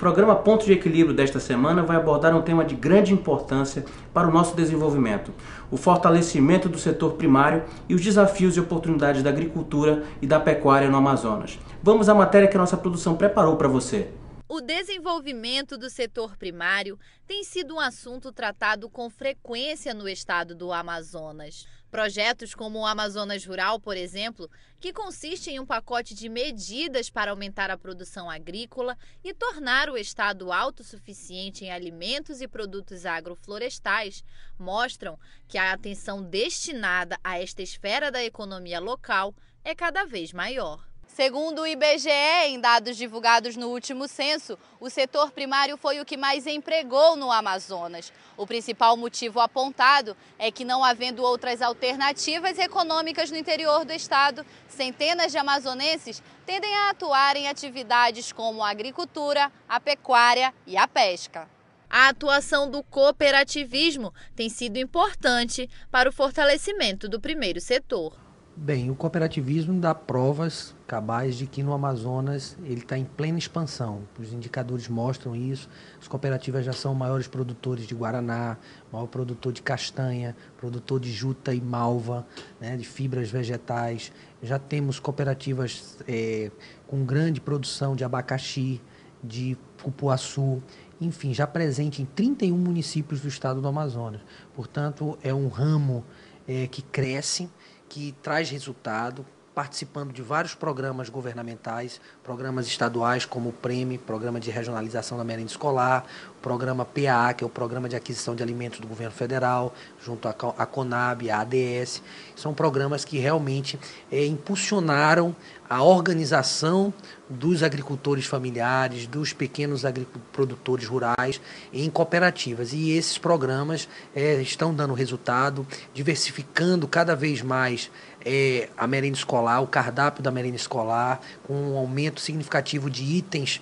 programa Ponto de Equilíbrio desta semana vai abordar um tema de grande importância para o nosso desenvolvimento: o fortalecimento do setor primário e os desafios e oportunidades da agricultura e da pecuária no Amazonas. Vamos à matéria que a nossa produção preparou para você. O desenvolvimento do setor primário tem sido um assunto tratado com frequência no estado do Amazonas. Projetos como o Amazonas Rural, por exemplo, que consiste em um pacote de medidas para aumentar a produção agrícola e tornar o estado autossuficiente em alimentos e produtos agroflorestais, mostram que a atenção destinada a esta esfera da economia local é cada vez maior. Segundo o IBGE, em dados divulgados no último censo, o setor primário foi o que mais empregou no Amazonas. O principal motivo apontado é que, não havendo outras alternativas econômicas no interior do estado, centenas de amazonenses tendem a atuar em atividades como a agricultura, a pecuária e a pesca. A atuação do cooperativismo tem sido importante para o fortalecimento do primeiro setor. Bem, o cooperativismo dá provas cabais de que no Amazonas ele está em plena expansão. Os indicadores mostram isso. As cooperativas já são maiores produtores de guaraná, maior produtor de castanha, produtor de juta e malva, né, de fibras vegetais. Já temos cooperativas com grande produção de abacaxi, de cupuaçu, enfim, já presente em 31 municípios do estado do Amazonas. Portanto, é um ramo que cresce, que traz resultado, participando de vários programas governamentais, programas estaduais como o PREME, Programa de Regionalização da Merenda Escolar, o programa PAA, que é o Programa de Aquisição de Alimentos do Governo Federal, junto à CONAB, à ADS. São programas que realmente impulsionaram a organização dos agricultores familiares, dos pequenos produtores rurais em cooperativas. E esses programas estão dando resultado, diversificando cada vez mais a merenda escolar, o cardápio da merenda escolar, com um aumento significativo de itens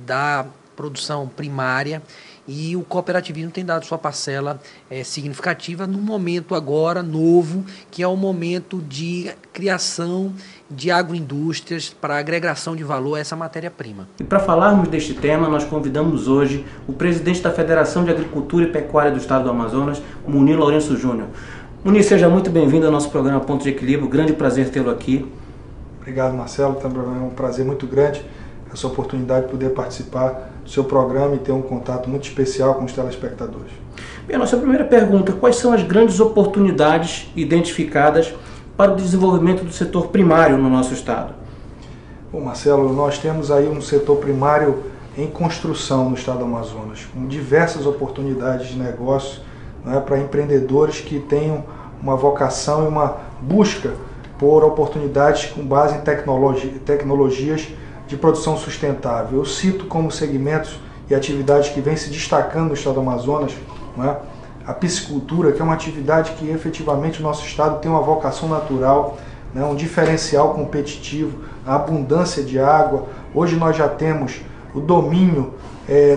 da produção primária, e o cooperativismo tem dado sua parcela significativa num momento agora novo, que é o momento de criação de agroindústrias para agregação de valor a essa matéria-prima. E para falarmos deste tema, nós convidamos hoje o presidente da Federação de Agricultura e Pecuária do Estado do Amazonas, Munir Lourenço Júnior. Munir, seja muito bem-vindo ao nosso programa Ponto de Equilíbrio. Grande prazer tê-lo aqui. Obrigado, Marcelo. Também é um prazer muito grande essa oportunidade de poder participar do seu programa e ter um contato muito especial com os telespectadores. Bem, a nossa primeira pergunta: quais são as grandes oportunidades identificadas para o desenvolvimento do setor primário no nosso estado? Bom, Marcelo, nós temos aí um setor primário em construção no estado do Amazonas, com diversas oportunidades de negócio, né, para empreendedores que tenham uma vocação e uma busca por oportunidades com base em tecnologias de produção sustentável. Eu cito como segmentos e atividades que vêm se destacando no estado do Amazonas, né, a piscicultura, que é uma atividade que efetivamente o nosso estado tem uma vocação natural, né, um diferencial competitivo, a abundância de água. Hoje nós já temos o domínio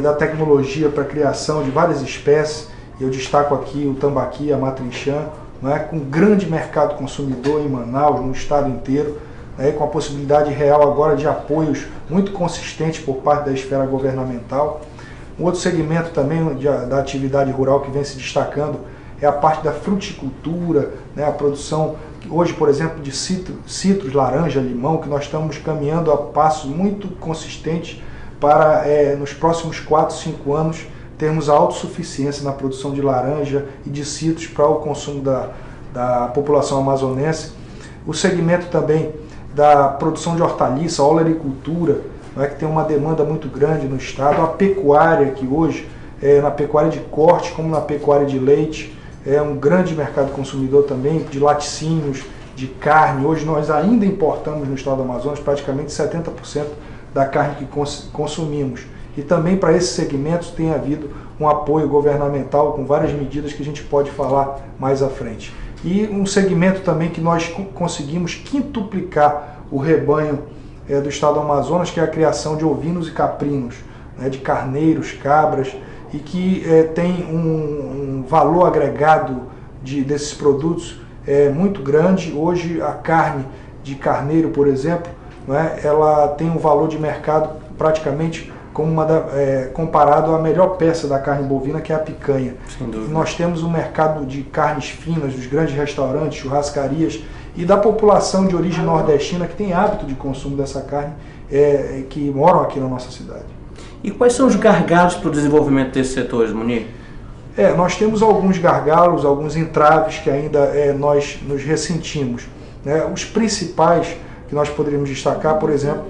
da tecnologia para a criação de várias espécies. Eu destaco aqui o tambaqui, a matrinchã, né, com grande mercado consumidor em Manaus, no estado inteiro, né, com a possibilidade real agora de apoios muito consistentes por parte da esfera governamental. Um outro segmento também da atividade rural que vem se destacando é a parte da fruticultura, né, a produção hoje, por exemplo, de citros, laranja, limão, que nós estamos caminhando a passos muito consistentes para, nos próximos 4, 5 anos, termos a autossuficiência na produção de laranja e de citros para o consumo da população amazonense. O segmento também da produção de hortaliça, olericultura, né, que tem uma demanda muito grande no estado. A pecuária, que hoje, na pecuária de corte como na pecuária de leite, é um grande mercado consumidor também, de laticínios, de carne. Hoje nós ainda importamos no estado do Amazonas praticamente 70% da carne que consumimos. E também para esses segmentos tem havido um apoio governamental com várias medidas que a gente pode falar mais à frente. E um segmento também que nós conseguimos quintuplicar o rebanho do estado do Amazonas, que é a criação de ovinos e caprinos, né, de carneiros, cabras, e que tem um valor agregado desses produtos muito grande. Hoje a carne de carneiro, por exemplo, né, ela tem um valor de mercado praticamente como comparado à melhor peça da carne bovina, que é a picanha. Nós temos um mercado de carnes finas, dos grandes restaurantes, churrascarias e da população de origem nordestina que tem hábito de consumo dessa carne, que moram aqui na nossa cidade. E quais são os gargalos para o desenvolvimento desses setores, Munir? Nós temos alguns gargalos, alguns entraves que ainda nós nos ressentimos. Os principais que nós poderíamos destacar, por exemplo,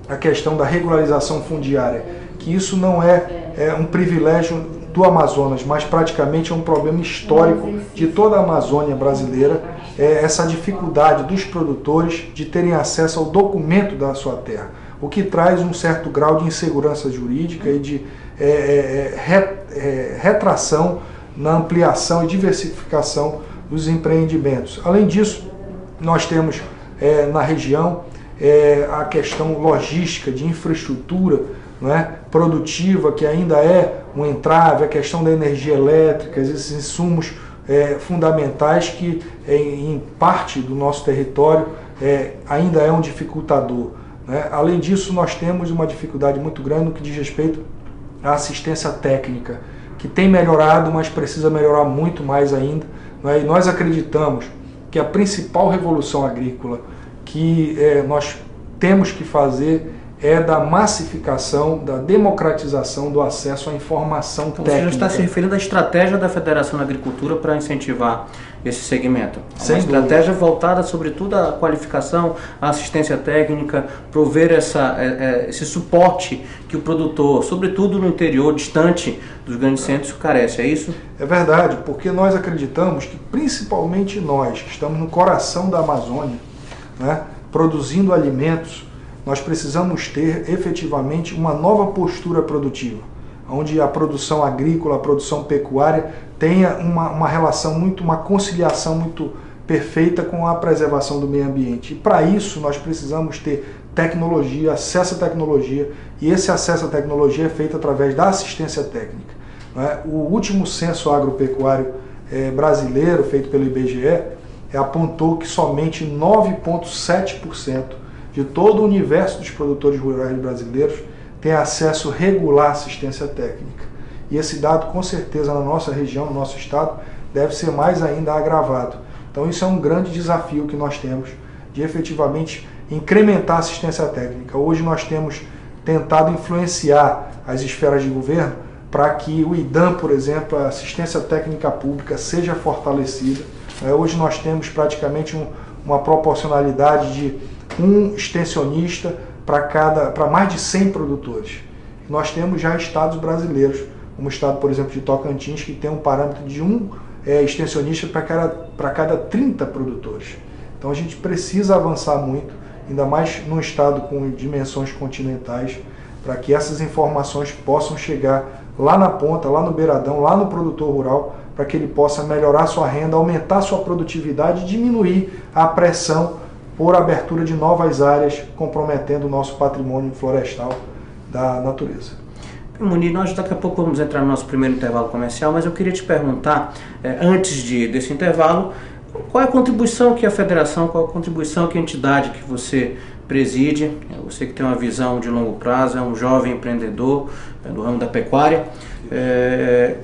a questão da regularização fundiária, que isso não é um privilégio do Amazonas, mas praticamente é um problema histórico de toda a Amazônia brasileira, essa dificuldade dos produtores de terem acesso ao documento da sua terra, o que traz um certo grau de insegurança jurídica e de retração na ampliação e diversificação dos empreendimentos. Além disso, nós temos na região a questão logística, de infraestrutura, produtiva, que ainda é um entrave, a questão da energia elétrica, esses insumos fundamentais que em parte do nosso território ainda é um dificultador. Além disso, nós temos uma dificuldade muito grande no que diz respeito à assistência técnica, que tem melhorado, mas precisa melhorar muito mais ainda. E nós acreditamos que a principal revolução agrícola que nós temos que fazer é da massificação, da democratização do acesso à informação técnica. Você já está se referindo à estratégia da Federação da Agricultura para incentivar esse segmento. Uma estratégia voltada, sobretudo, à qualificação, à assistência técnica, prover esse suporte que o produtor, sobretudo no interior, distante dos grandes centros, carece. É isso? É verdade, porque nós acreditamos que, principalmente nós, que estamos no coração da Amazônia, produzindo alimentos, nós precisamos ter efetivamente uma nova postura produtiva, onde a produção agrícola, a produção pecuária tenha uma relação uma conciliação muito perfeita com a preservação do meio ambiente. E para isso nós precisamos ter tecnologia, acesso à tecnologia, e esse acesso à tecnologia é feito através da assistência técnica. O último censo agropecuário brasileiro, feito pelo IBGE, apontou que somente 9,7% de todo o universo dos produtores rurais brasileiros tem acesso regular à assistência técnica. E esse dado, com certeza, na nossa região, no nosso estado, deve ser mais ainda agravado. Então isso é um grande desafio que nós temos de efetivamente incrementar a assistência técnica. Hoje nós temos tentado influenciar as esferas de governo para que o IDAM, por exemplo, a assistência técnica pública, seja fortalecida. Hoje nós temos praticamente uma proporcionalidade de um extensionista para mais de 100 produtores. Nós temos já estados brasileiros, como o estado, por exemplo, de Tocantins, que tem um parâmetro de um extensionista para cada 30 produtores. Então a gente precisa avançar muito, ainda mais num estado com dimensões continentais, para que essas informações possam chegar lá na ponta, lá no beiradão, lá no produtor rural, para que ele possa melhorar sua renda, aumentar sua produtividade e diminuir a pressão por abertura de novas áreas, comprometendo o nosso patrimônio florestal da natureza. Munir, nós daqui a pouco vamos entrar no nosso primeiro intervalo comercial, mas eu queria te perguntar, antes desse intervalo, qual é a contribuição que a federação, qual é a contribuição que a entidade que você preside, você que tem uma visão de longo prazo, é um jovem empreendedor do ramo da pecuária,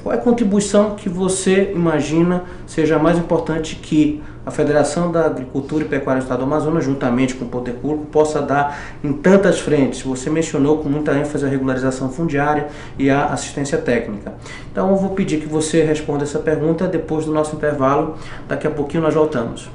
qual é a contribuição que você imagina seja mais importante que a Federação da Agricultura e Pecuária do Estado do Amazonas, juntamente com o poder público, possa dar em tantas frentes? Você mencionou com muita ênfase a regularização fundiária e a assistência técnica. Então eu vou pedir que você responda essa pergunta depois do nosso intervalo. Daqui a pouquinho nós voltamos.